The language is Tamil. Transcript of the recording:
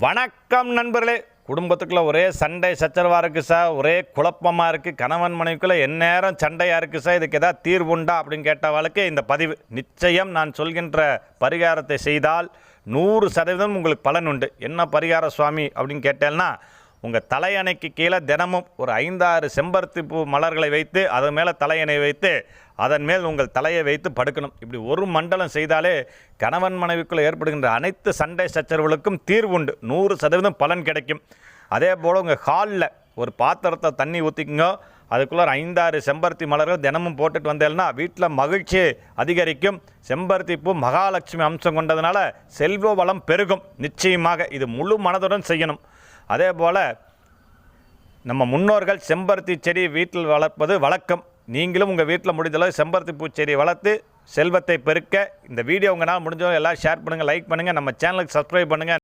வணக்கம் நண்பர்களே. குடும்பத்துக்குள்ளே ஒரே சண்டை சச்சரவாக இருக்குது சார், ஒரே குழப்பமாக இருக்குது, கணவன் மனைவிக்குள்ளே எந்நேரம் சண்டையாக இருக்குது சார், இதுக்கு எதாவது தீர்வுண்டா அப்படின்னு கேட்டவளுக்கு இந்த பதிவு நிச்சயம் நான் சொல்கின்ற பரிகாரத்தை செய்தால் 100% உங்களுக்கு பலன் உண்டு. என்ன பரிகார சுவாமி அப்படின்னு கேட்டேன்னா, உங்கள் தலையணைக்கு கீழே தினமும் ஒரு 5-6 செம்பருத்தி பூ மலர்களை வைத்து அதன் மேலே தலையணை வைத்து அதன் மேல் உங்கள் தலையை வைத்து படுக்கணும். இப்படி ஒரு மண்டலம் செய்தாலே கணவன் மனைவிக்குள்ளே ஏற்படுகின்ற அனைத்து சண்டை சச்சரவுகளுக்கும் தீர்வுண்டு, 100% பலன் கிடைக்கும். அதே போல் உங்கள் ஹாலில் ஒரு பாத்திரத்தை தண்ணி ஊற்றிக்குங்க, அதுக்குள்ளே ஒரு 5-6 செம்பருத்தி மலர்கள் தினமும் போட்டுட்டு வந்தேன்னா வீட்டில் மகிழ்ச்சி அதிகரிக்கும். செம்பருத்தி பூ மகாலட்சுமி அம்சம் கொண்டதுனால செல்வ வளம் பெருகும். நிச்சயமாக இது முழு மனதுடன் செய்யணும். அதே போல் நம்ம முன்னோர்கள் செம்பருத்தி செடி வீட்டில் வளர்ப்பது வழக்கம். நீங்களும் உங்கள் வீட்டில் முடிஞ்சளவு செம்பருத்தி பூச்செடி வளர்த்து செல்வத்தை பெருக்க இந்த வீடியோ உங்களால் முடிஞ்சவங்க எல்லாம் ஷேர் பண்ணுங்கள், லைக் பண்ணுங்கள், நம்ம சேனலுக்கு சப்ஸ்கிரைப் பண்ணுங்கள்.